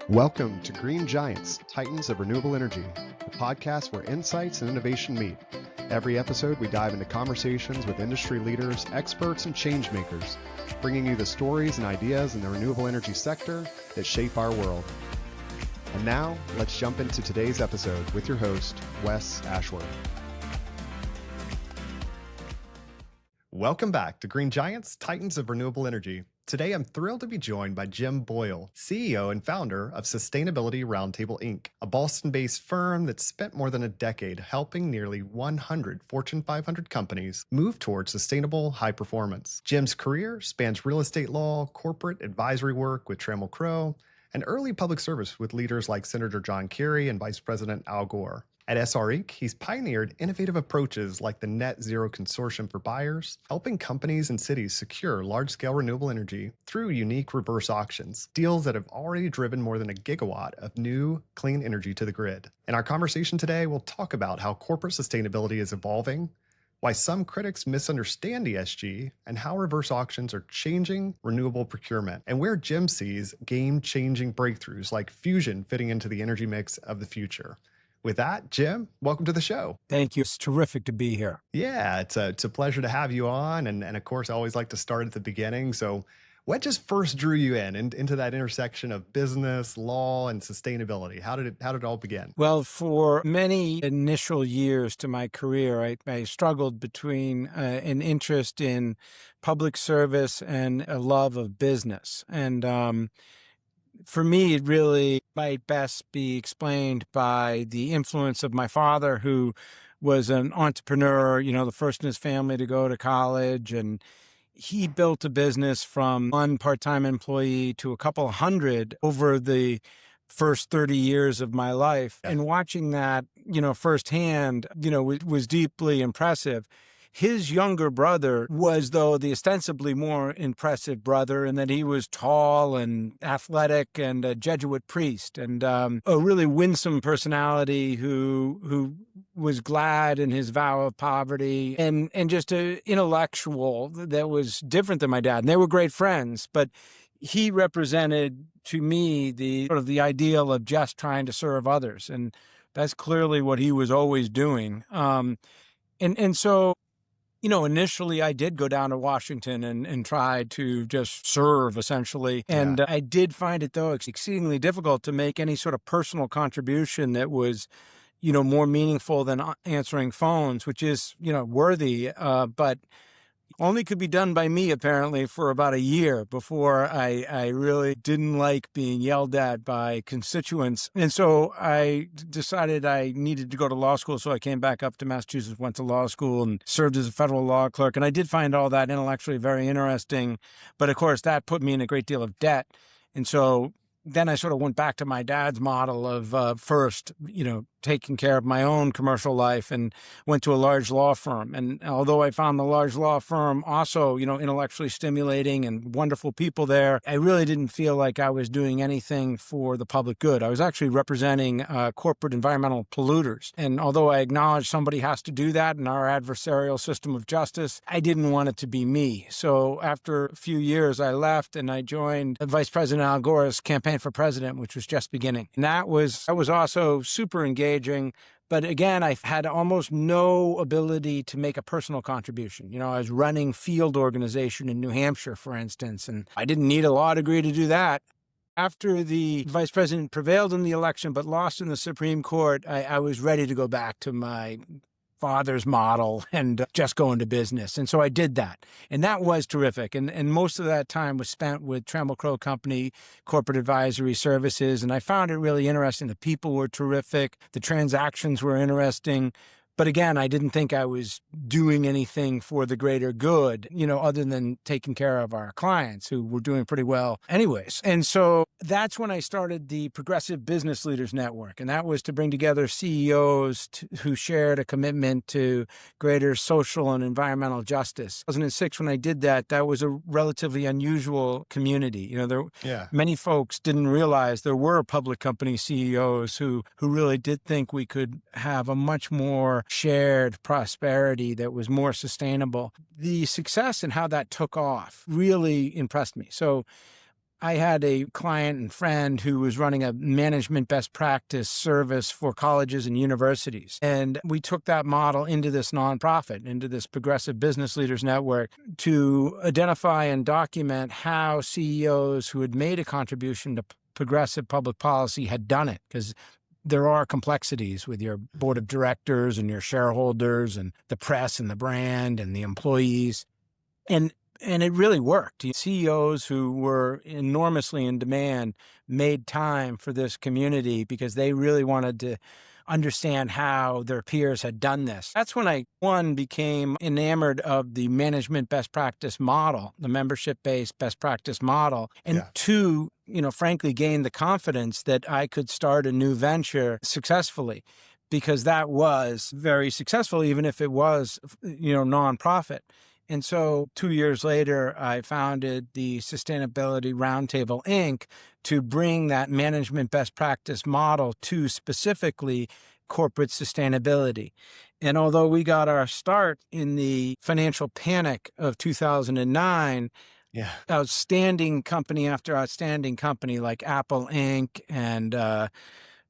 Welcome to Green Giants, Titans of Renewable Energy, the podcast where insights and innovation meet. Every episode, we dive into conversations with industry leaders, experts, and change makers, bringing you the stories and ideas in the renewable energy sector that shape our world. And now, let's jump into today's episode with your host, Wes Ashworth. Welcome back to Green Giants, Titans of Renewable Energy. Today, I'm thrilled to be joined by Jim Boyle, CEO and founder of Sustainability Roundtable, Inc., a Boston-based firm that spent more than a decade helping nearly 100 Fortune 500 companies move towards sustainable high performance. Jim's career spans real estate law, corporate advisory work with Trammell Crow, and early public service with leaders like Senator John Kerry and Vice President Al Gore. At SR Inc., he's pioneered innovative approaches like the Net Zero Consortium for buyers, helping companies and cities secure large-scale renewable energy through unique reverse auctions, deals that have already driven more than a gigawatt of new clean energy to the grid. In our conversation today, we'll talk about how corporate sustainability is evolving, why some critics misunderstand ESG, and how reverse auctions are changing renewable procurement, and where Jim sees game-changing breakthroughs like fusion fitting into the energy mix of the future. With that, Jim, welcome to the show. Thank you. It's terrific to be here. Yeah, it's a pleasure to have you on. And of course, I always like to start at the beginning. So what just first drew you into that intersection of business, law, and sustainability? How did it all begin? Well, for many initial years to my career, I struggled between an interest in public service and a love of business. And for me, it really might best be explained by the influence of my father, who was an entrepreneur, the first in his family to go to college. And he built a business from one part-time employee to a couple hundred over the first 30 years of my life. And watching that, firsthand, was deeply impressive. His younger brother was, though, the ostensibly more impressive brother in that he was tall and athletic and a Jesuit priest and a really winsome personality who was glad in his vow of poverty and just an intellectual that was different than my dad. And they were great friends, but he represented to me the sort of the ideal of just trying to serve others. And that's clearly what he was always doing. So initially I did go down to Washington and try to just serve, essentially. And I did find it, though, exceedingly difficult to make any sort of personal contribution that was, more meaningful than answering phones, which is, worthy, but only could be done by me, apparently, for about a year before I really didn't like being yelled at by constituents. And so I decided I needed to go to law school. So I came back up to Massachusetts, went to law school and served as a federal law clerk. And I did find all that intellectually very interesting. But of course, that put me in a great deal of debt. And so then I sort of went back to my dad's model of first, taking care of my own commercial life and went to a large law firm. And although I found the large law firm also, intellectually stimulating and wonderful people there, I really didn't feel like I was doing anything for the public good. I was actually representing corporate environmental polluters. And although I acknowledge somebody has to do that in our adversarial system of justice, I didn't want it to be me. So after a few years, I left and I joined Vice President Al Gore's campaign for president, which was just beginning. And that was also super engaging. But again, I had almost no ability to make a personal contribution. I was running field organization in New Hampshire, for instance, and I didn't need a law degree to do that. After the vice president prevailed in the election but lost in the Supreme Court, I was ready to go back to my father's model and just go into business. And so I did that. And that was terrific. And most of that time was spent with Trammell Crow Company, corporate advisory services. And I found it really interesting. The people were terrific. The transactions were interesting. But again, I didn't think I was doing anything for the greater good, other than taking care of our clients who were doing pretty well anyways. And so that's when I started the Progressive Business Leaders Network. And that was to bring together CEOs who shared a commitment to greater social and environmental justice. 2006, when I did that, that was a relatively unusual community. Many folks didn't realize there were public company CEOs who really did think we could have a much more shared prosperity that was more sustainable. The success and how that took off really impressed me. So I had a client and friend who was running a management best practice service for colleges and universities. And we took that model into this nonprofit, into this Progressive Business Leaders Network, to identify and document how CEOs who had made a contribution to progressive public policy had done it. Because there are complexities with your board of directors and your shareholders and the press and the brand and the employees. And it really worked. CEOs who were enormously in demand made time for this community because they really wanted to understand how their peers had done this. That's when I, one, became enamored of the management best practice model, the membership-based best practice model, and Yeah. two, frankly, gained the confidence that I could start a new venture successfully, because that was very successful, even if it was, nonprofit. And so 2 years later, I founded the Sustainability Roundtable, Inc., to bring that management best practice model to specifically corporate sustainability. And although we got our start in the financial panic of 2009, Yeah. outstanding company after outstanding company like Apple Inc. and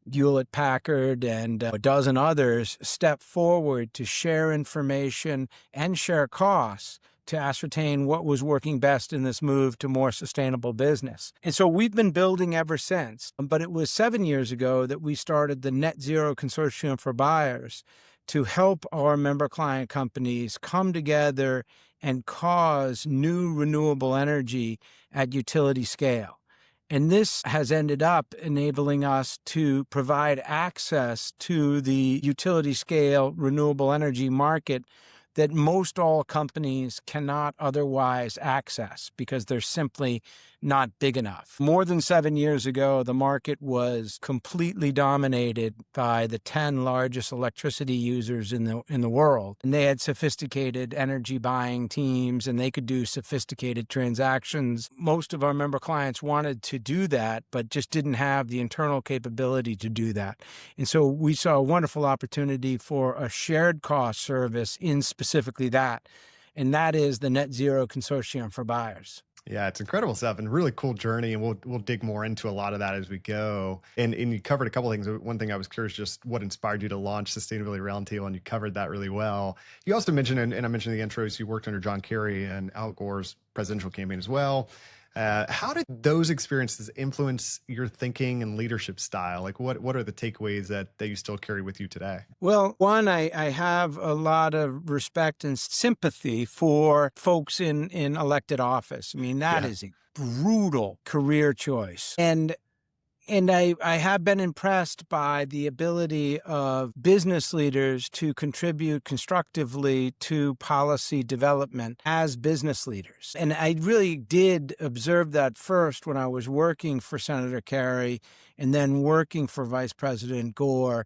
Hewlett Packard and a dozen others step forward to share information and share costs to ascertain what was working best in this move to more sustainable business. And so we've been building ever since. But it was 7 years ago that we started the Net Zero Consortium for Buyers to help our member client companies come together and cause new renewable energy at utility scale. And this has ended up enabling us to provide access to the utility scale renewable energy market that most all companies cannot otherwise access because they're simply not big enough. More than 7 years ago, the market was completely dominated by the 10 largest electricity users in the world. And they had sophisticated energy buying teams, and they could do sophisticated transactions. Most of our member clients wanted to do that, but just didn't have the internal capability to do that. And so we saw a wonderful opportunity for a shared cost service in specifically that. And that is the Net Zero Consortium for Buyers. Yeah, it's incredible stuff and really cool journey, and we'll dig more into a lot of that as we go. And you covered a couple of things. One thing I was curious, just what inspired you to launch Sustainability Roundtable, and you covered that really well. You also mentioned, and I mentioned in the intros, you worked under John Kerry and Al Gore's presidential campaign as well. How did those experiences influence your thinking and leadership style? Like, what are the takeaways that you still carry with you today? Well, one, I have a lot of respect and sympathy for folks in elected office. I mean, that Yeah. is a brutal career choice. And I have been impressed by the ability of business leaders to contribute constructively to policy development as business leaders. And I really did observe that first when I was working for Senator Kerry and then working for Vice President Gore.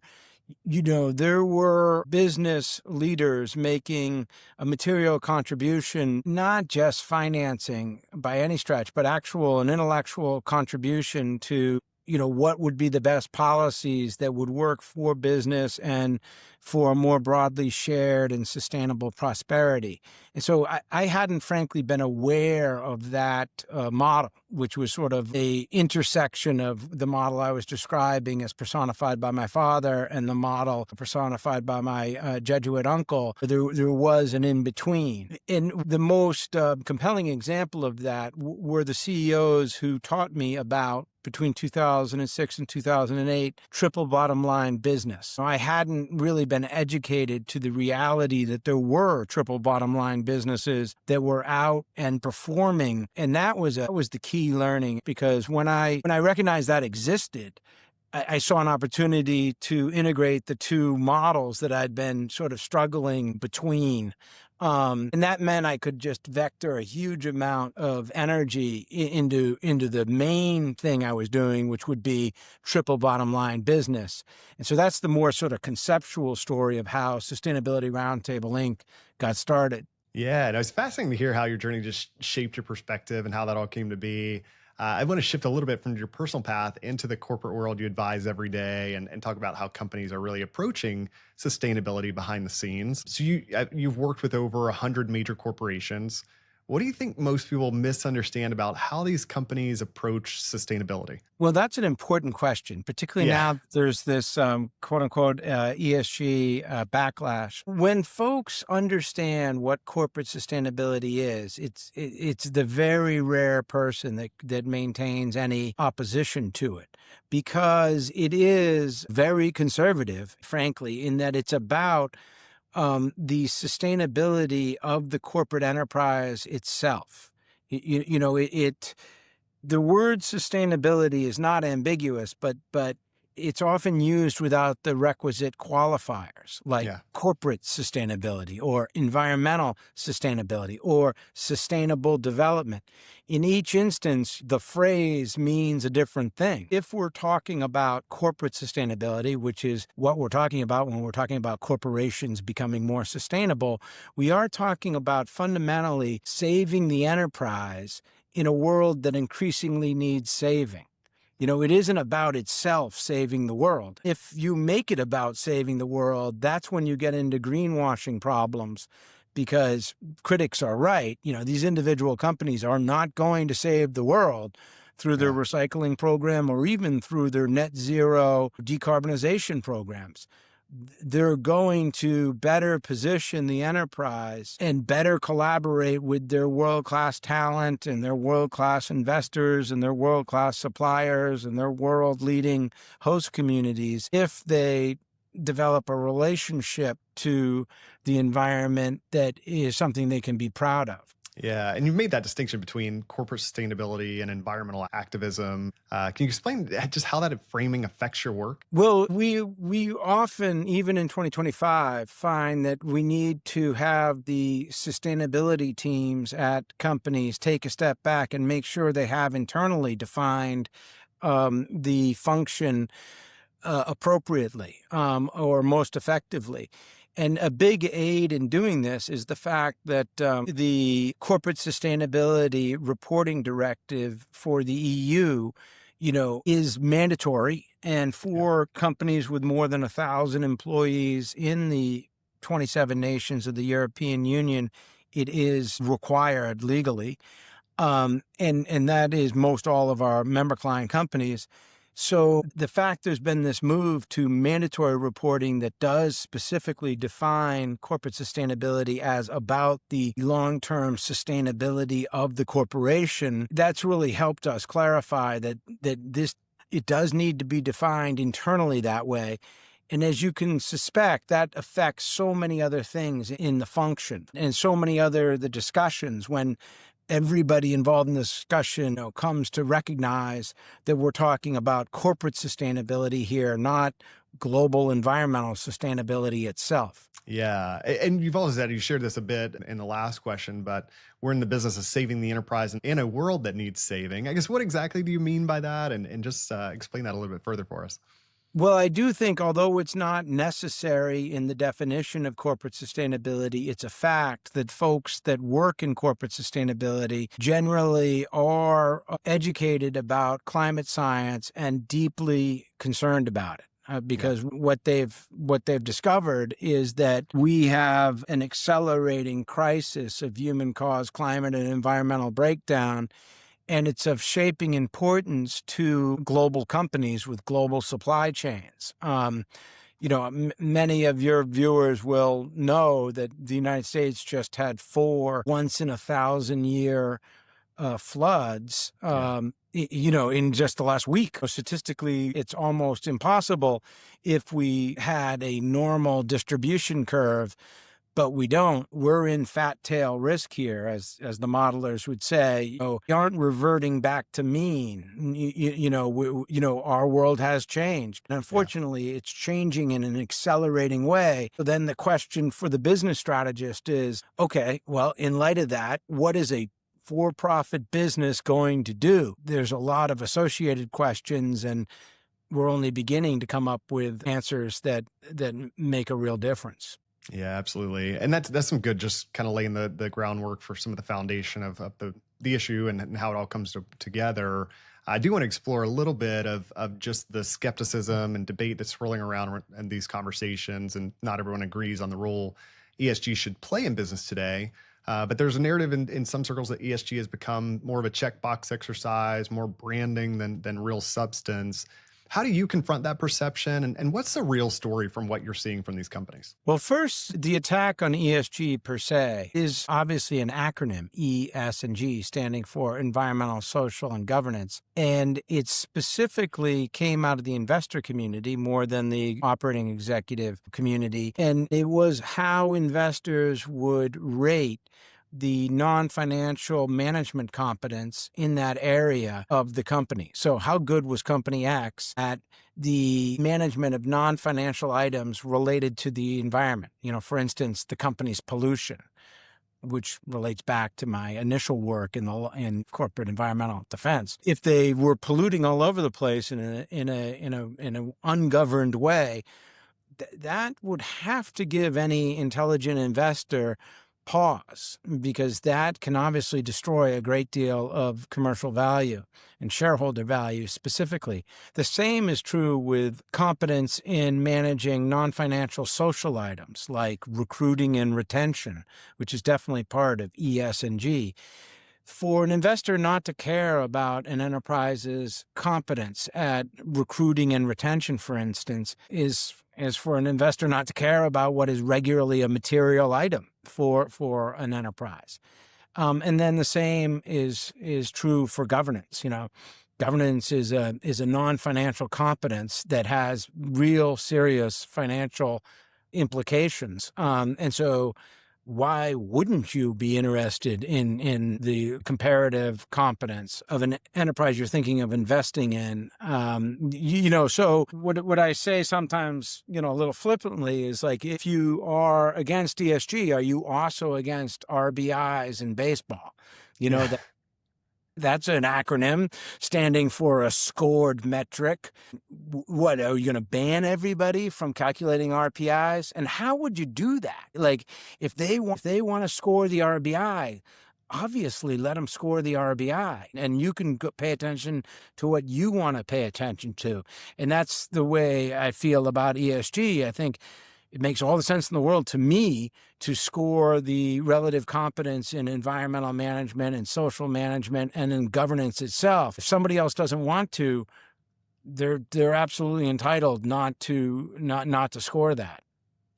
There were business leaders making a material contribution, not just financing by any stretch, but actual and intellectual contribution to what would be the best policies that would work for business and for more broadly shared and sustainable prosperity. And so I hadn't frankly been aware of that model, which was sort of a intersection of the model I was describing as personified by my father and the model personified by my Jesuit uncle. There was an in-between. And the most compelling example of that were the CEOs who taught me about, between 2006 and 2008, triple bottom line business. I hadn't really been educated to the reality that there were triple bottom line businesses that were out and performing. And that was the key learning, because when I recognized that existed, I saw an opportunity to integrate the two models that I'd been sort of struggling between. And that meant I could just vector a huge amount of energy into the main thing I was doing, which would be triple bottom line business. And so that's the more sort of conceptual story of how Sustainability Roundtable, Inc. got started. Yeah, and it was fascinating to hear how your journey just shaped your perspective and how that all came to be. I want to shift a little bit from your personal path into the corporate world you advise every day, and talk about how companies are really approaching sustainability behind the scenes. So you've worked with over 100 major corporations. What do you think most people misunderstand about how these companies approach sustainability? Well, that's an important question, particularly Yeah. now that there's this quote unquote ESG backlash. When folks understand what corporate sustainability is, it's the very rare person that maintains any opposition to it because it is very conservative, frankly, in that it's about the sustainability of the corporate enterprise itself. The word sustainability is not ambiguous, but it's often used without the requisite qualifiers like Yeah. corporate sustainability or environmental sustainability or sustainable development. In each instance, the phrase means a different thing. If we're talking about corporate sustainability, which is what we're talking about when we're talking about corporations becoming more sustainable, we are talking about fundamentally saving the enterprise in a world that increasingly needs saving. It isn't about itself saving the world. If you make it about saving the world, that's when you get into greenwashing problems because critics are right. These individual companies are not going to save the world through their Yeah. recycling program or even through their net zero decarbonization programs. They're going to better position the enterprise and better collaborate with their world-class talent and their world-class investors and their world-class suppliers and their world-leading host communities if they develop a relationship to the environment that is something they can be proud of. Yeah, and you've made that distinction between corporate sustainability and environmental activism. Can you explain just how that framing affects your work? Well, we often, even in 2025, find that we need to have the sustainability teams at companies take a step back and make sure they have internally defined the function appropriately or most effectively. And a big aid in doing this is the fact that the Corporate Sustainability Reporting Directive for the EU, is mandatory. And Yeah. for companies with more than 1,000 employees in the 27 nations of the European Union, it is required legally. And that is most all of our member client companies. So the fact there's been this move to mandatory reporting that does specifically define corporate sustainability as about the long-term sustainability of the corporation, that's really helped us clarify that it does need to be defined internally that way. And as you can suspect, that affects so many other things in the function and so many other the discussions when everybody involved in the discussion comes to recognize that we're talking about corporate sustainability here, not global environmental sustainability itself. Yeah. And you've also said, you shared this a bit in the last question, but we're in the business of saving the enterprise in a world that needs saving. I guess, what exactly do you mean by that? And just explain that a little bit further for us. Well, I do think, although it's not necessary in the definition of corporate sustainability, it's a fact that folks that work in corporate sustainability generally are educated about climate science and deeply concerned about it. Yeah. Because what they've discovered is that we have an accelerating crisis of human-caused climate and environmental breakdown, and it's of shaping importance to global companies with global supply chains. Many of your viewers will know that the United States just had 4 once-in-a-thousand-year floods, Yeah. in just the last week. Statistically, it's almost impossible if we had a normal distribution curve, but we don't. We're in fat tail risk here, as the modelers would say. We aren't reverting back to mean. Our world has changed. And Yeah. unfortunately, it's changing in an accelerating way. So then the question for the business strategist is, okay, well, in light of that, what is a for-profit business going to do? There's a lot of associated questions, and we're only beginning to come up with answers that make a real difference. Yeah, absolutely. And that's some good, just kind of laying the groundwork for some of the foundation of the issue and how it all comes together. I do want to explore a little bit of just the skepticism and debate that's swirling around in these conversations, and not everyone agrees on the role ESG should play in business today. But there's a narrative in some circles that ESG has become more of a checkbox exercise, more branding than real substance. How do you confront that perception? And what's the real story from what you're seeing from these companies? Well, first, the attack on ESG per se is obviously an acronym, ESG, standing for environmental, social, and governance. And it specifically came out of the investor community more than the operating executive community. And it was how investors would rate the non-financial management competence in that area of the company. So how good was company X at the management of non-financial items related to the environment? For instance, the company's pollution, which relates back to my initial work in corporate environmental defense. If they were polluting all over the place in an ungoverned way, that would have to give any intelligent investor pause, because that can obviously destroy a great deal of commercial value and shareholder value specifically. The same is true with competence in managing non-financial social items like recruiting and retention, which is definitely part of ESG. For an investor not to care about an enterprise's competence at recruiting and retention, for instance, is for an investor not to care about what is regularly a material item for an enterprise. And then the same is true for governance. Governance is a non-financial competence that has real serious financial implications. And so why wouldn't you be interested in the comparative competence of an enterprise you're thinking of investing in? So what I say sometimes, a little flippantly, is like, if you are against ESG, are you also against RBIs in baseball? Yeah. That's an acronym standing for a scored metric. What, are you going to ban everybody from calculating RPIs? And how would you do that? Like, if they want to score the RBI, obviously let them score the RBI, and you can pay attention to what you want to pay attention to. And that's the way I feel about ESG. I think it makes all the sense in the world to me to score the relative competence in environmental management and social management and in governance itself. If somebody else doesn't want to, they're absolutely entitled not to score that.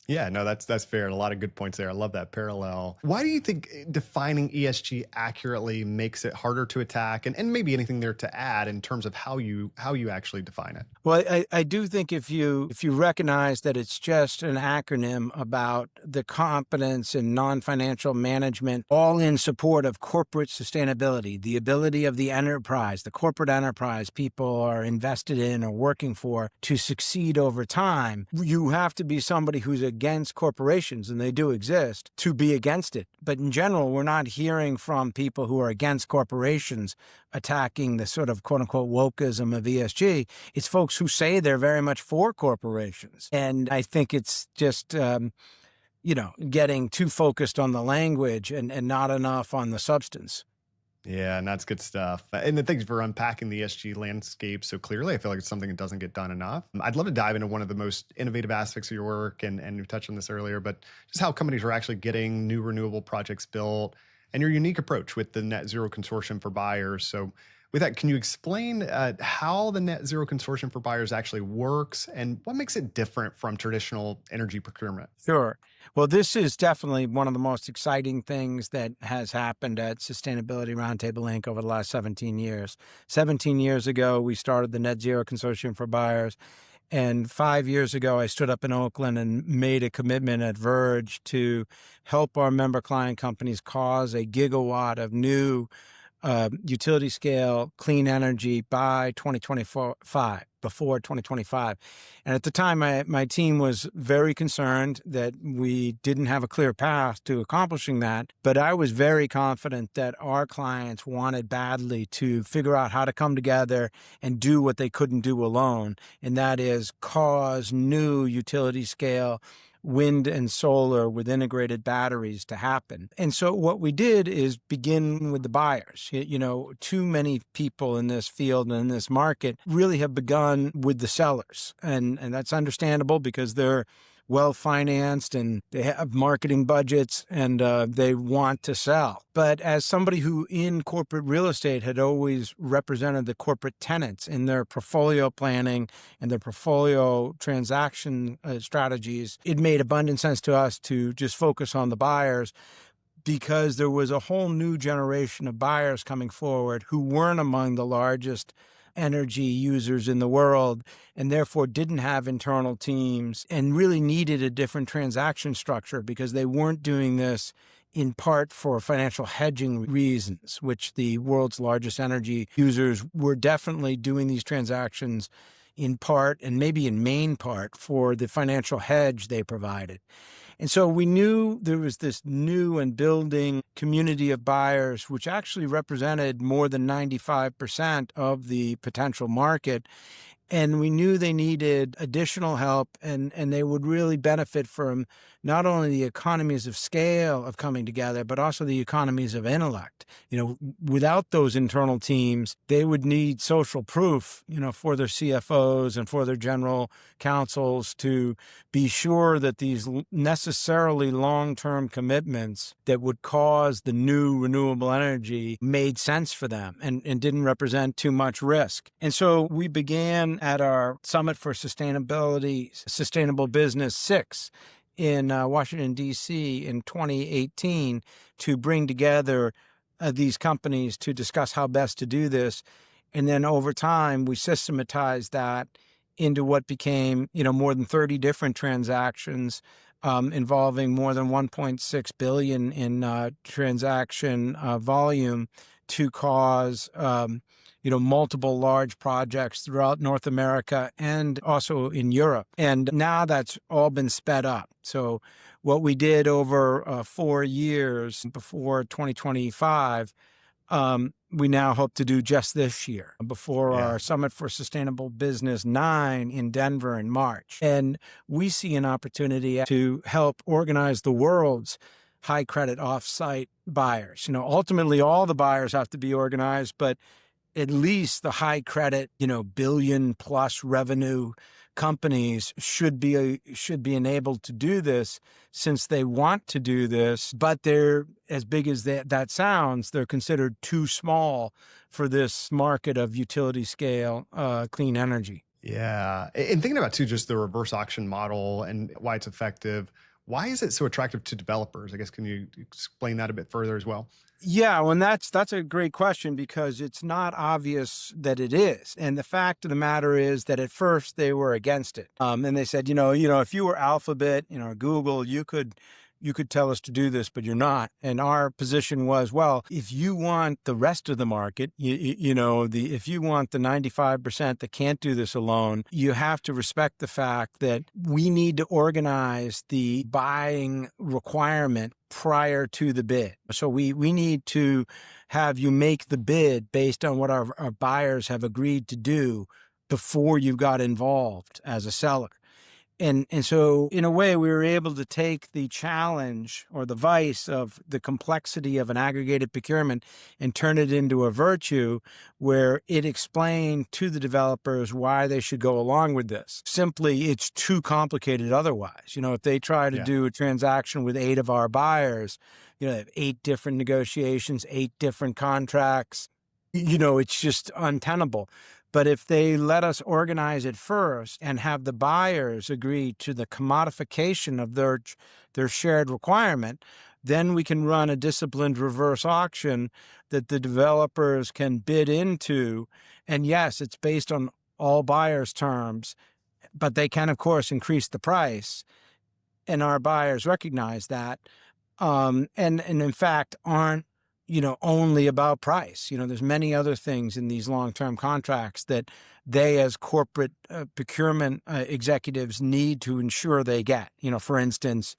Yeah, no, that's fair. A lot of good points there. I love that parallel. Why do you think defining ESG accurately makes it harder to attack? And maybe anything there to add in terms of how you actually define it? Well, I do think if you recognize that it's just an acronym about the competence in non-financial management, all in support of corporate sustainability, the ability of the enterprise, the corporate enterprise people are invested in or working for, to succeed over time, you have to be somebody who's against corporations, and they do exist, to be against it. But in general, we're not hearing from people who are against corporations attacking the sort of quote-unquote wokeism of ESG. It's folks who say they're very much for corporations. And I think it's just, getting too focused on the language and not enough on the substance. Yeah, and that's good stuff. And then thanks for unpacking the ESG landscape so clearly. I feel like it's something that doesn't get done enough. I'd love to dive into one of the most innovative aspects of your work, and you touched on this earlier, but just how companies are actually getting new renewable projects built and your unique approach with the Net Zero Consortium for Buyers. So, with that, can you explain how the Net Zero Consortium for Buyers actually works and what makes it different from traditional energy procurement? Sure. Well, this is definitely one of the most exciting things that has happened at Sustainability Roundtable Inc. over the last 17 years. 17 years ago, we started the Net Zero Consortium for Buyers. And 5 years ago, I stood up in Oakland and made a commitment at Verge to help our member client companies cause a gigawatt of new utility scale clean energy by 2025, before 2025. And at the time, my team was very concerned that we didn't have a clear path to accomplishing that. But I was very confident that our clients wanted badly to figure out how to come together and do what they couldn't do alone. And that is cause new utility scale wind and solar with integrated batteries to happen. And so what we did is begin with the buyers. Too many people in this field and in this market really have begun with the sellers. And that's understandable because they're well-financed and they have marketing budgets and they want to sell. But as somebody who in corporate real estate had always represented the corporate tenants in their portfolio planning and their portfolio transaction strategies, it made abundant sense to us to just focus on the buyers, because there was a whole new generation of buyers coming forward who weren't among the largest energy users in the world and therefore didn't have internal teams and really needed a different transaction structure because they weren't doing this in part for financial hedging reasons, which the world's largest energy users were definitely doing these transactions in part and maybe in main part for the financial hedge they provided. And so we knew there was this new and building community of buyers, which actually represented more than 95% of the potential market. And we knew they needed additional help, and they would really benefit from not only the economies of scale of coming together, but also the economies of intellect. Without those internal teams, they would need social proof, for their CFOs and for their general counsels to be sure that these necessarily long-term commitments that would cause the new renewable energy made sense for them and didn't represent too much risk. And so we began at our Summit for Sustainable Business 6 in Washington, D.C. in 2018 to bring together these companies to discuss how best to do this. And then over time, we systematized that into what became, more than 30 different transactions involving more than 1.6 billion in transaction volume to cause multiple large projects throughout North America and also in Europe. And now that's all been sped up. So what we did over 4 years before 2025, we now hope to do just this year before our Summit for Sustainable Business 9 in Denver in March. And we see an opportunity to help organize the world's high credit offsite buyers. Ultimately all the buyers have to be organized, but at least the high credit, billion plus revenue companies should be enabled to do this, since they want to do this, but they're, as big as that sounds, they're considered too small for this market of utility scale clean energy. Yeah. And thinking about too, just the reverse auction model and why it's effective, why is it so attractive to developers? I guess, can you explain that a bit further as well? Yeah, well, and that's a great question, because it's not obvious that it is. And the fact of the matter is that at first they were against it. And they said, if you were Alphabet, or Google, you could tell us to do this, but you're not. And our position was, well, if you want the rest of the market, if you want the 95% that can't do this alone, you have to respect the fact that we need to organize the buying requirement prior to the bid. So we need to have you make the bid based on what our buyers have agreed to do before you got involved as a seller. And so in a way, we were able to take the challenge or the vice of the complexity of an aggregated procurement and turn it into a virtue where it explained to the developers why they should go along with this. Simply, it's too complicated otherwise. If they try to do a transaction with 8 of our buyers, they have 8 different negotiations, 8 different contracts, it's just untenable. But if they let us organize it first and have the buyers agree to the commodification of their shared requirement, then we can run a disciplined reverse auction that the developers can bid into. And yes, it's based on all buyers' terms, but they can, of course, increase the price. And our buyers recognize that. And in fact, aren't only about price. There's many other things in these long-term contracts that they, as corporate procurement executives, need to ensure they get. For instance,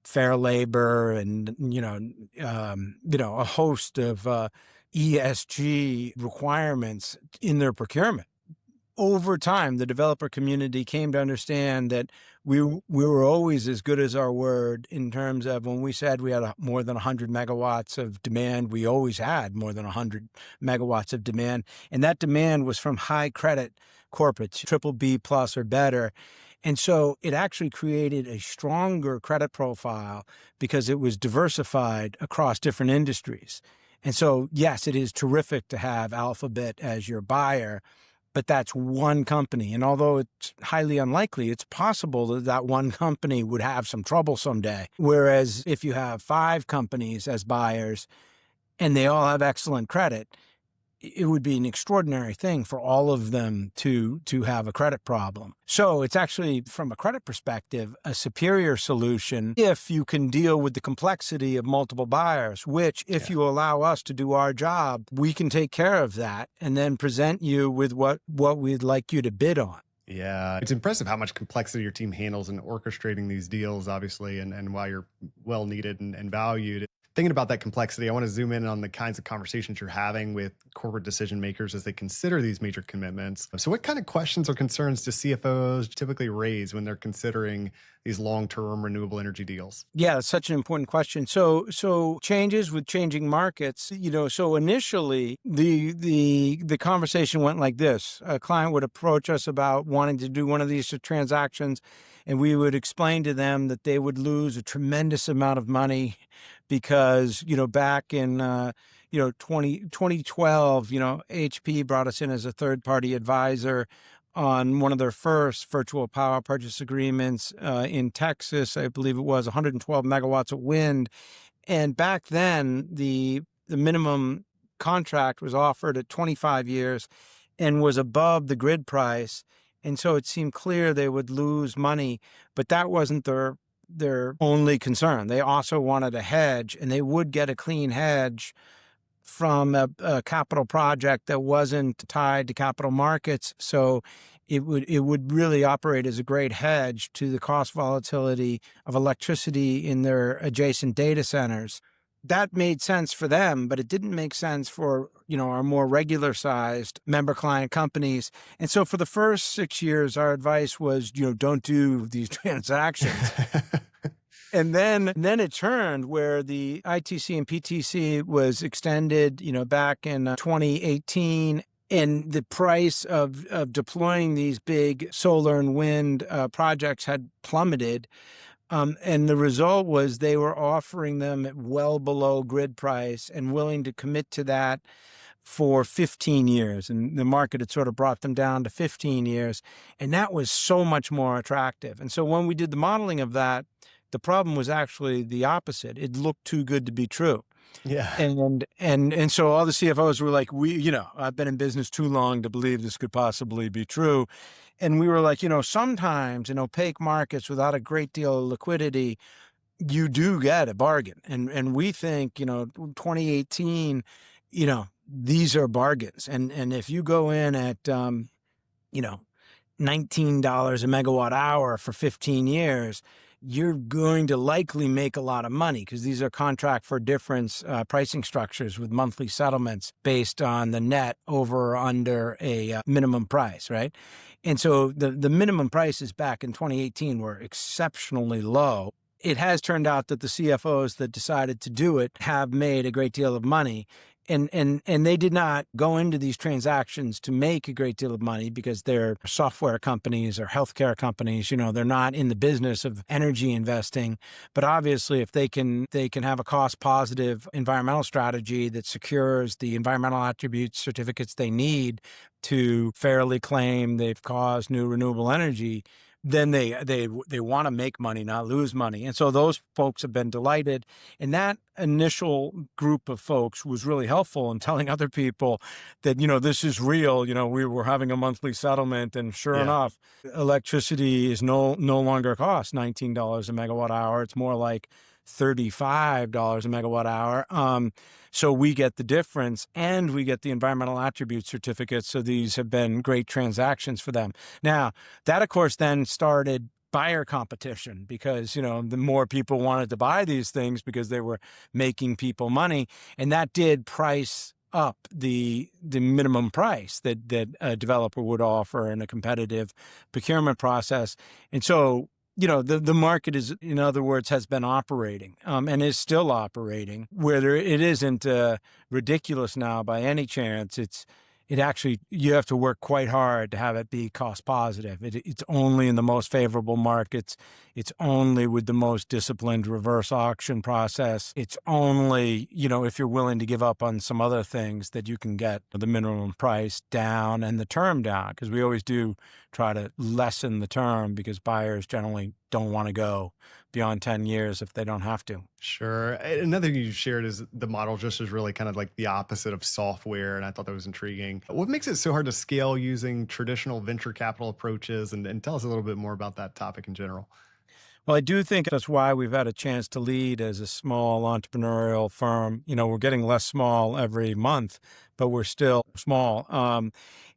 fair labor and a host of ESG requirements in their procurement. Over time, the developer community came to understand that we were always as good as our word in terms of when we said we had more than 100 megawatts of demand, we always had more than 100 megawatts of demand. And that demand was from high credit corporates, triple B plus or better. And so it actually created a stronger credit profile because it was diversified across different industries. And so, yes, it is terrific to have Alphabet as your buyer, but that's one company. And although it's highly unlikely, it's possible that that one company would have some trouble someday. Whereas if you have 5 companies as buyers and they all have excellent credit, it would be an extraordinary thing for all of them to have a credit problem. So it's actually, from a credit perspective, a superior solution if you can deal with the complexity of multiple buyers, which, if you allow us to do our job, we can take care of that and then present you with what we'd like you to bid on. Yeah, it's impressive how much complexity your team handles in orchestrating these deals, obviously, and why you're well needed and valued. Thinking about that complexity, I want to zoom in on the kinds of conversations you're having with corporate decision makers as they consider these major commitments. So, what kind of questions or concerns do CFOs typically raise when they're considering these long-term renewable energy deals? Yeah, that's such an important question. So changes with changing markets, so initially the conversation went like this. A client would approach us about wanting to do one of these transactions, and we would explain to them that they would lose a tremendous amount of money because, back in 2012, HP brought us in as a third-party advisor on one of their first virtual power purchase agreements in Texas. I believe it was 112 megawatts of wind. And back then, the minimum contract was offered at 25 years and was above the grid price. And so it seemed clear they would lose money, but that wasn't their only concern. They also wanted a hedge, and they would get a clean hedge from a capital project that wasn't tied to capital markets. So it would really operate as a great hedge to the cost volatility of electricity in their adjacent data centers. That made sense for them, but it didn't make sense for, our more regular sized member client companies. And so for the first 6 years, our advice was, don't do these transactions. And then it turned where the ITC and PTC was extended, back in 2018. And the price of deploying these big solar and wind projects had plummeted. And the result was they were offering them at well below grid price and willing to commit to that for 15 years. And the market had sort of brought them down to 15 years. And that was so much more attractive. And so when we did the modeling of that, the problem was actually the opposite. It looked too good to be true. Yeah. And so all the CFOs were like, I've been in business too long to believe this could possibly be true. And we were like, sometimes in opaque markets without a great deal of liquidity, you do get a bargain. And we think, 2018, these are bargains. And if you go in at, $19 a megawatt hour for 15 years, you're going to likely make a lot of money because these are contract for difference pricing structures with monthly settlements based on the net over or under a minimum price, right? And so the minimum prices back in 2018 were exceptionally low. It has turned out that the CFOs that decided to do it have made a great deal of money. And they did not go into these transactions to make a great deal of money because they're software companies or healthcare companies. They're not in the business of energy investing. But obviously, if they can have a cost positive environmental strategy that secures the environmental attribute certificates they need to fairly claim they've caused new renewable energy, then they want to make money, not lose money. And so those folks have been delighted. And that initial group of folks was really helpful in telling other people that, this is real. We were having a monthly settlement, and sure enough, electricity is no longer cost $19 a megawatt hour. It's more like $35 a megawatt hour. So we get the difference, and we get the environmental attribute certificates. So these have been great transactions for them. Now, that, of course, then started buyer competition because, the more people wanted to buy these things because they were making people money. And that did price up the minimum price that a developer would offer in a competitive procurement process. And so the market is, in other words, has been operating and is still operating. Where it isn't ridiculous now by any chance. it actually, you have to work quite hard to have it be cost positive. It's only in the most favorable markets. It's only with the most disciplined reverse auction process. It's only, if you're willing to give up on some other things, that you can get the minimum price down and the term down, because we always do try to lessen the term because buyers generally don't want to go beyond 10 years if they don't have to. Sure. Another thing you shared is the model just is really kind of like the opposite of software. And I thought that was intriguing. What makes it so hard to scale using traditional venture capital approaches? And tell us a little bit more about that topic in general. Well, I do think that's why we've had a chance to lead as a small entrepreneurial firm. We're getting less small every month, but we're still small.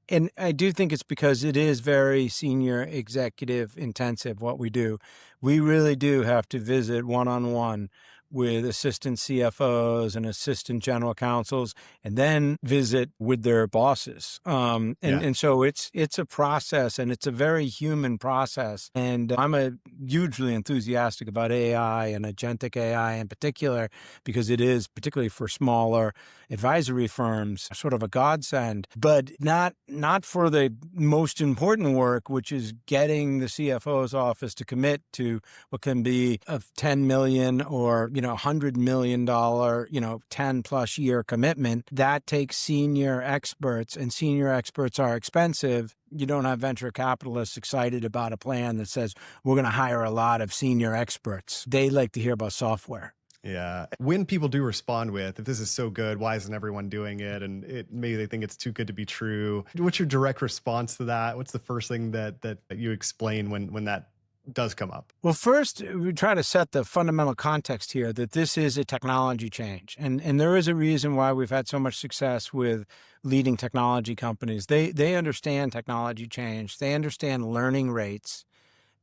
And I do think it's because it is very senior executive intensive what we do. We really do have to visit one-on-one with assistant CFOs and assistant general counsels, and then visit with their bosses. And Yeah. and so it's a process, and it's a very human process. And I'm hugely enthusiastic about AI and agentic AI in particular, because it is, particularly for smaller advisory firms, sort of a godsend, but not for the most important work, which is getting the CFO's office to commit to what can be a 10 million or $100 million, 10 plus year commitment. That takes senior experts, and senior experts are expensive. You don't have venture capitalists excited about a plan that says we're going to hire a lot of senior experts. They like to hear about software. Yeah. When people do respond with, if this is so good, why isn't everyone doing it? And maybe they think it's too good to be true. What's your direct response to that? What's the first thing that you explain when that does come up? Well, first, we try to set the fundamental context here that this is a technology change. And there is a reason why we've had so much success with leading technology companies. They understand technology change. They understand learning rates.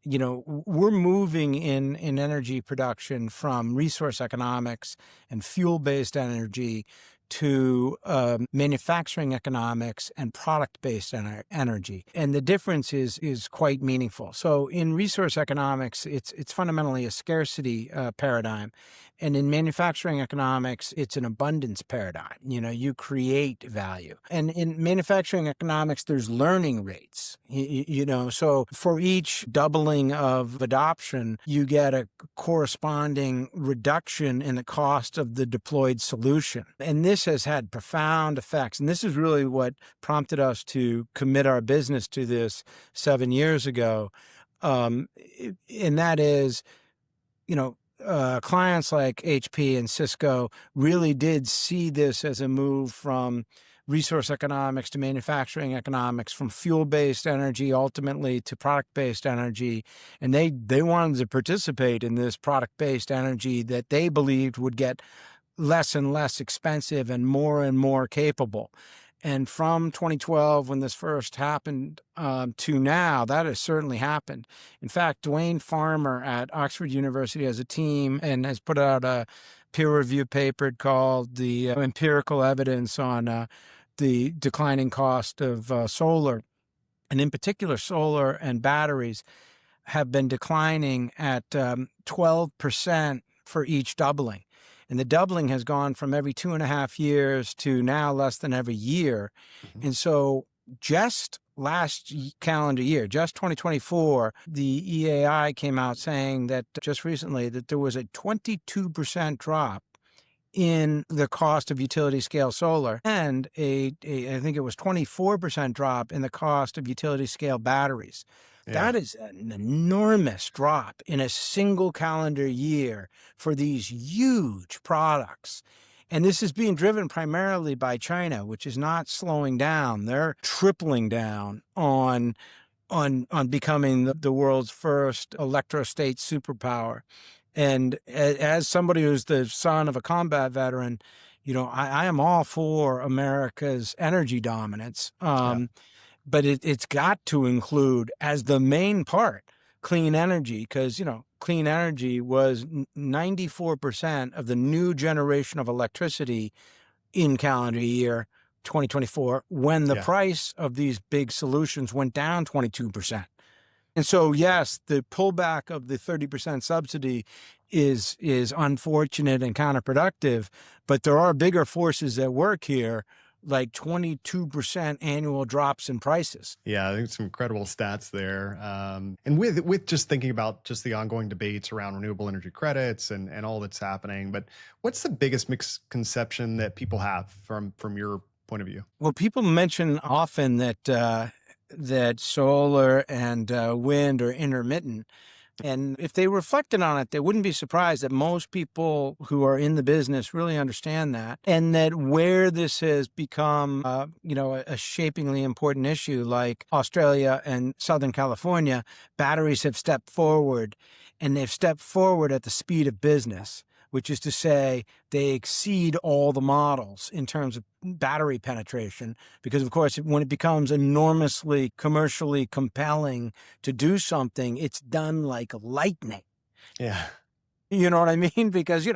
We're moving in energy production from resource economics and fuel-based energy to manufacturing economics and product-based energy. And the difference is quite meaningful. So in resource economics, it's fundamentally a scarcity paradigm. And in manufacturing economics, it's an abundance paradigm. You create value. And in manufacturing economics, there's learning rates. So for each doubling of adoption, you get a corresponding reduction in the cost of the deployed solution. And this has had profound effects. And this is really what prompted us to commit our business to this 7 years ago. And that is, clients like HP and Cisco really did see this as a move from resource economics to manufacturing economics, from fuel-based energy ultimately to product-based energy. And they wanted to participate in this product-based energy that they believed would get less and less expensive and more capable. And from 2012, when this first happened, to now, that has certainly happened. In fact, Dwayne Farmer at Oxford University has a team and has put out a peer-reviewed paper called The Empirical Evidence on the Declining Cost of Solar. And in particular, solar and batteries have been declining at 12% for each doubling. And the doubling has gone from every 2.5 years to now less than every year. Mhm. And so just last calendar year, just 2024, the EAI came out saying that just recently that there was a 22% drop in the cost of utility scale solar, and I think it was 24% drop in the cost of utility scale batteries. Yeah. That is an enormous drop in a single calendar year for these huge products. And this is being driven primarily by China, which is not slowing down. They're tripling down on becoming the world's first electrostate superpower. And as somebody who's the son of a combat veteran, I am all for America's energy dominance. Yeah. But it's got to include as the main part clean energy, because, clean energy was 94% of the new generation of electricity in calendar year 2024, when the Yeah. price of these big solutions went down 22%. And so, yes, the pullback of the 30% subsidy is unfortunate and counterproductive, but there are bigger forces at work here, like 22% annual drops in prices. Yeah, I think some incredible stats there. And with just thinking about just the ongoing debates around renewable energy credits and all that's happening, but what's the biggest misconception that people have from your point of view? Well, people mention often that that solar and wind are intermittent. And if they reflected on it, they wouldn't be surprised that most people who are in the business really understand that. And that where this has become, a shapingly important issue, like Australia and Southern California, batteries have stepped forward, and they've stepped forward at the speed of business, which is to say they exceed all the models in terms of battery penetration. Because, of course, when it becomes enormously commercially compelling to do something, it's done like lightning. Yeah. You know what I mean? Because,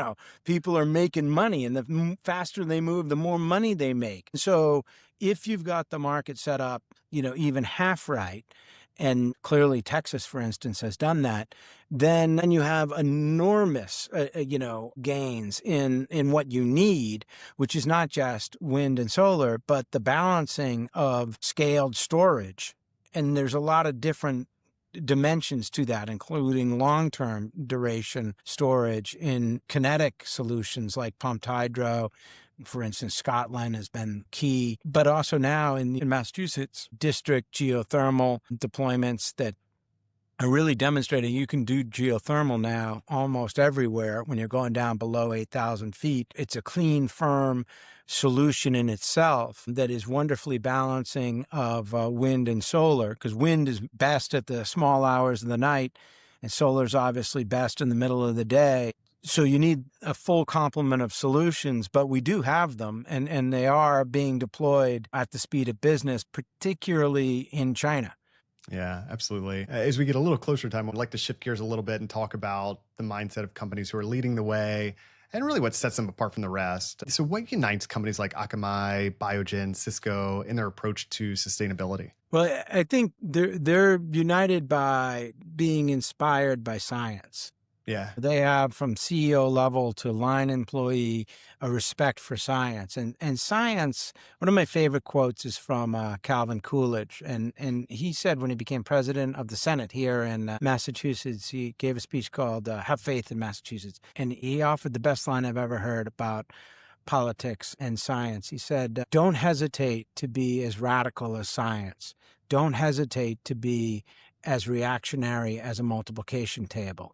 people are making money, and the faster they move, the more money they make. So if you've got the market set up, even half right, and clearly Texas, for instance, has done that, then you have enormous, gains in what you need, which is not just wind and solar, but the balancing of scaled storage. And there's a lot of different dimensions to that, including long-term duration storage in kinetic solutions like pumped hydro. For instance, Scotland has been key, but also now in Massachusetts, district geothermal deployments that are really demonstrating you can do geothermal now almost everywhere when you're going down below 8,000 feet. It's a clean, firm solution in itself that is wonderfully balancing of wind and solar, because wind is best at the small hours of the night, and solar is obviously best in the middle of the day. So you need a full complement of solutions, but we do have them, and they are being deployed at the speed of business, particularly in China. Yeah, absolutely. As we get a little closer to time, I'd like to shift gears a little bit and talk about the mindset of companies who are leading the way and really what sets them apart from the rest. So, what unites companies like Akamai, Biogen, Cisco in their approach to sustainability? Well, I think they're united by being inspired by science. Yeah. They have, from CEO level to line employee, a respect for science. And science, one of my favorite quotes is from Calvin Coolidge. And he said, when he became president of the Senate here in Massachusetts, he gave a speech called Have Faith in Massachusetts. And he offered the best line I've ever heard about politics and science. He said, don't hesitate to be as radical as science. Don't hesitate to be as reactionary as a multiplication table.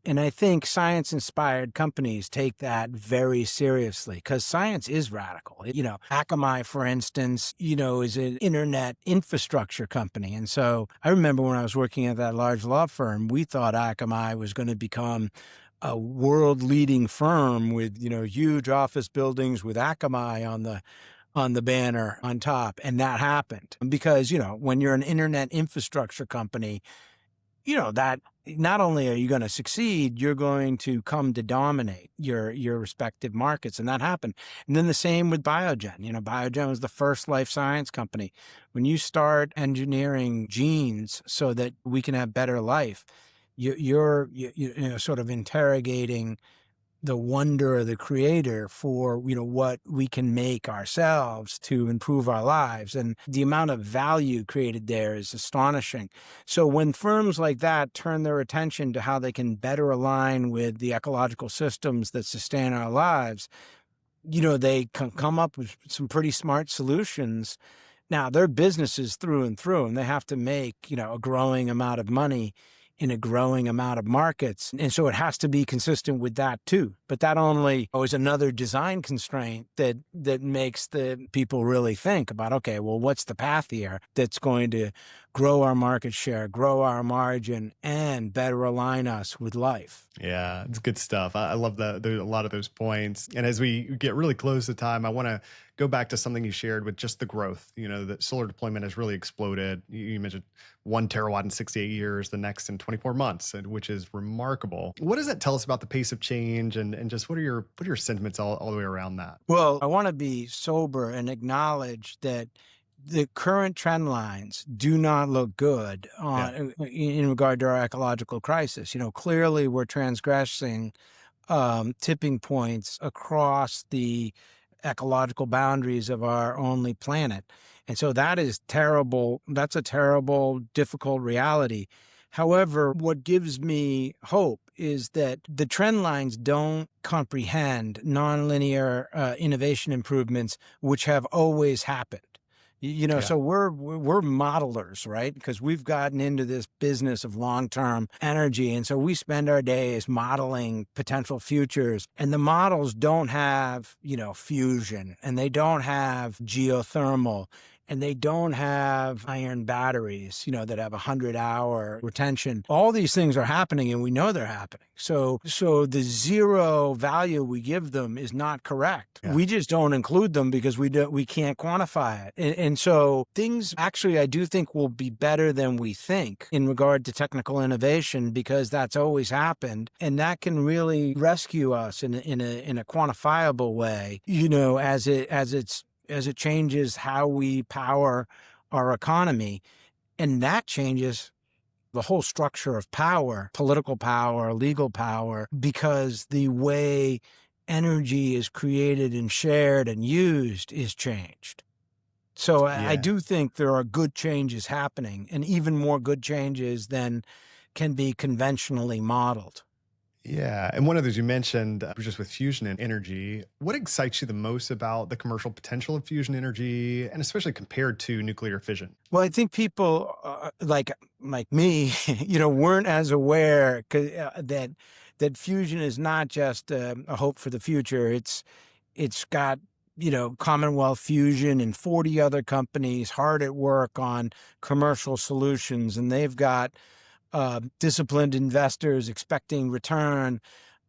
And I think science-inspired companies take that very seriously, because science is radical. Akamai, for instance, is an internet infrastructure company. And so I remember when I was working at that large law firm, we thought Akamai was going to become a world-leading firm with, huge office buildings with Akamai on the banner on top. And that happened because, when you're an internet infrastructure company, that not only are you going to succeed, you're going to come to dominate your respective markets. And that happened. And then the same with Biogen. Biogen was the first life science company. When you start engineering genes so that we can have better life, you're sort of interrogating the wonder of the creator for, what we can make ourselves to improve our lives. And the amount of value created there is astonishing. So when firms like that turn their attention to how they can better align with the ecological systems that sustain our lives, they can come up with some pretty smart solutions. Now, they're businesses through and through, and they have to make, a growing amount of money in a growing amount of markets. And so it has to be consistent with that too. But that only is another design constraint that makes the people really think about, okay, well, what's the path here that's going to grow our market share, grow our margin, and better align us with life? Yeah, it's good stuff. I love that. There's a lot of those points. And as we get really close to time, I want to go back to something you shared with just the growth. That solar deployment has really exploded. You mentioned 1 terawatt in 68 years, the next in 24 months, which is remarkable. What does that tell us about the pace of change, and just what are your sentiments all the way around that? Well, I want to be sober and acknowledge that the current trend lines do not look good Yeah. in regard to our ecological crisis. Clearly we're transgressing tipping points across the ecological boundaries of our only planet. And so that is terrible. That's a terrible, difficult reality. However, what gives me hope is that the trend lines don't comprehend nonlinear innovation improvements, which have always happened. Yeah. So we're modelers, right? Because we've gotten into this business of long-term energy, and so we spend our days modeling potential futures. And the models don't have, fusion, and they don't have geothermal, and they don't have iron batteries, that have 100-hour retention. All these things are happening, and we know they're happening. So the zero value we give them is not correct. Yeah. We just don't include them because we can't quantify it. And so things actually, I do think, will be better than we think in regard to technical innovation, because that's always happened, and that can really rescue us in a quantifiable way. As it changes how we power our economy, and that changes the whole structure of power, political power, legal power, because the way energy is created and shared and used is changed. So I Yeah. do think there are good changes happening, and even more good changes than can be conventionally modeled. Yeah. And one of those you mentioned was just with fusion and energy. What excites you the most about the commercial potential of fusion energy, and especially compared to nuclear fission? Well, I think people like me, weren't as aware that fusion is not just a hope for the future. It's got Commonwealth Fusion and 40 other companies hard at work on commercial solutions, and they've got disciplined investors expecting return.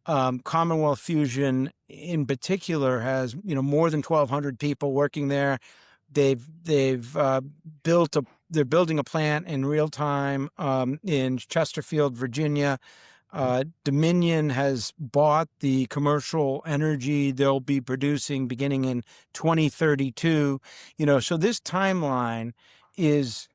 Commonwealth Fusion in particular has more than 1,200 people working there. They've built a they're building a plant in real time in Chesterfield, Virginia. Mhm. Dominion has bought the commercial energy they'll be producing beginning in 2032. So this timeline is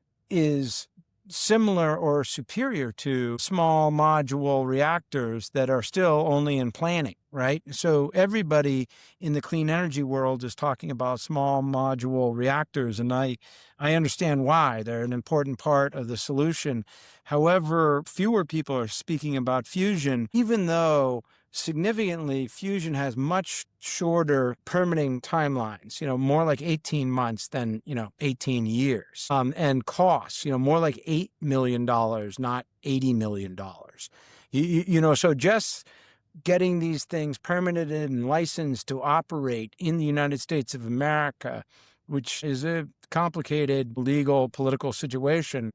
similar or superior to small module reactors that are still only in planning, right? So everybody in the clean energy world is talking about small module reactors, and I understand why. They're an important part of the solution. However, fewer people are speaking about fusion, even though significantly fusion has much shorter permitting timelines, more like 18 months than, 18 years. And costs, more like $8 million, not $80 million. So just getting these things permitted and licensed to operate in the United States of America, which is a complicated legal, political situation,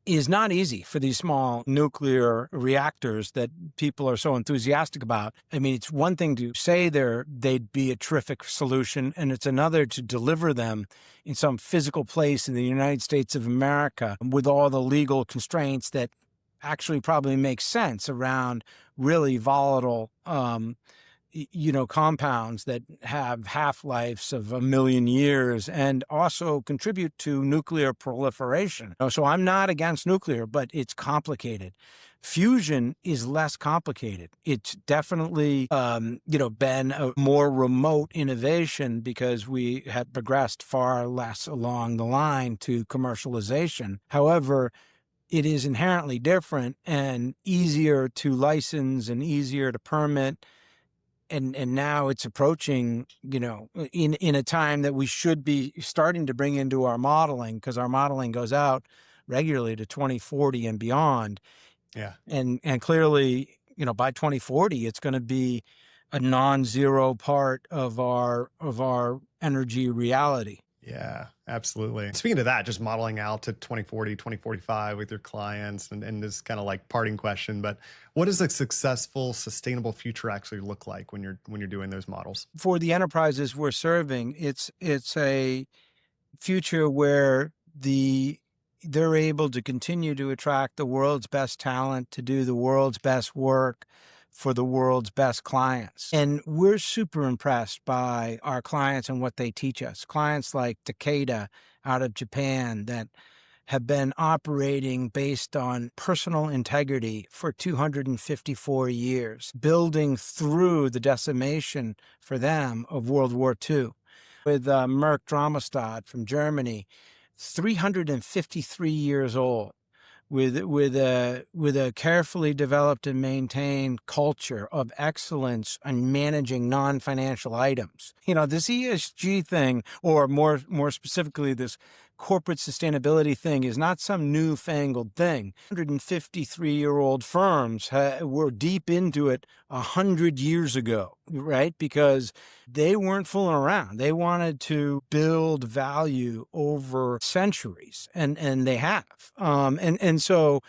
is not easy for these small nuclear reactors that people are so enthusiastic about. I mean, it's one thing to say they'd be a terrific solution, and it's another to deliver them in some physical place in the United States of America with all the legal constraints that actually probably make sense around really volatile compounds that have half-lives of 1 million years and also contribute to nuclear proliferation. So I'm not against nuclear, but it's complicated. Fusion is less complicated. It's definitely, been a more remote innovation because we have progressed far less along the line to commercialization. However, it is inherently different and easier to license and easier to permit. And now it's approaching, in a time that we should be starting to bring into our modeling, because our modeling goes out regularly to 2040 and beyond. Yeah. And clearly, by 2040, it's going to be a non-zero part of our energy reality. Yeah, absolutely. Speaking of that, just modeling out to 2040, 2045 with your clients, and this kind of like parting question, but what does a successful, sustainable future actually look like when you're doing those models? For the enterprises we're serving, it's a future where they're able to continue to attract the world's best talent to do the world's best work for the world's best clients. And we're super impressed by our clients and what they teach us. Clients like Takeda out of Japan that have been operating based on personal integrity for 254 years, building through the decimation for them of World War II. With Merck Dramastad from Germany, 353 years old, with a carefully developed and maintained culture of excellence on managing non-financial items. This ESG thing, or more specifically, this corporate sustainability thing, is not some newfangled thing. 153-year-old firms were deep into it 100 years ago, right? Because they weren't fooling around. They wanted to build value over centuries, and they have. And so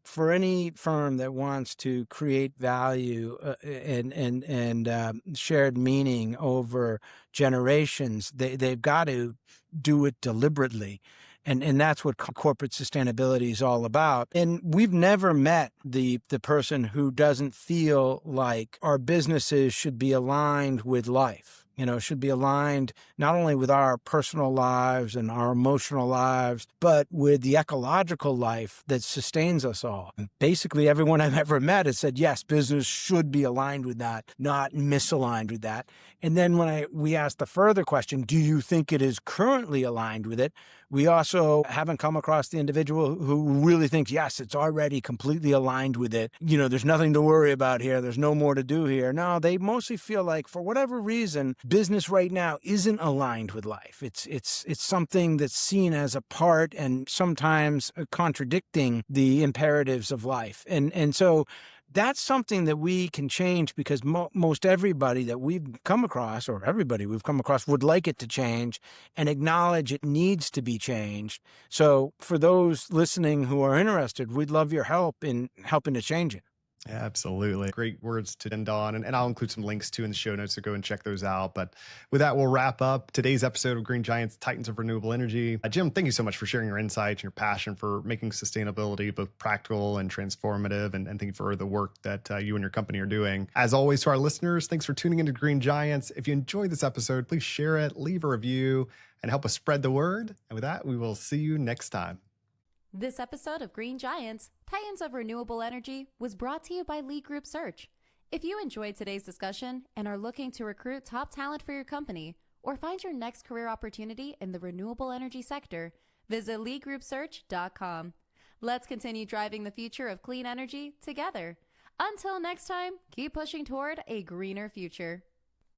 for any firm that wants to create value and shared meaning over generations, they've got to do it deliberately. And that's what corporate sustainability is all about. And we've never met the person who doesn't feel like our businesses should be aligned with life. Should be aligned not only with our personal lives and our emotional lives, but with the ecological life that sustains us all. Basically, everyone I've ever met has said, yes, business should be aligned with that, not misaligned with that. And then when we asked the further question, do you think it is currently aligned with it? We also haven't come across the individual who really thinks, yes, it's already completely aligned with it. There's nothing to worry about here. There's no more to do here. No, they mostly feel like, for whatever reason, business right now isn't aligned with life. It's something that's seen as a part and sometimes contradicting the imperatives of life. And so that's something that we can change, because most everybody that we've come across, or everybody we've come across, would like it to change and acknowledge it needs to be changed. So for those listening who are interested, we'd love your help in helping to change it. Yeah, absolutely. Great words to end on. And I'll include some links too in the show notes, so go and check those out. But with that, we'll wrap up today's episode of Green Giants, Titans of Renewable Energy. Jim, thank you so much for sharing your insights and your passion for making sustainability both practical and transformative. And thank you for the work that you and your company are doing. As always, to our listeners, thanks for tuning into Green Giants. If you enjoyed this episode, please share it, leave a review, and help us spread the word. And with that, we will see you next time. This episode of Green Giants, Titans of Renewable Energy, was brought to you by Lee Group Search. If you enjoyed today's discussion and are looking to recruit top talent for your company or find your next career opportunity in the renewable energy sector, visit leegroupsearch.com. Let's continue driving the future of clean energy together. Until next time, keep pushing toward a greener future.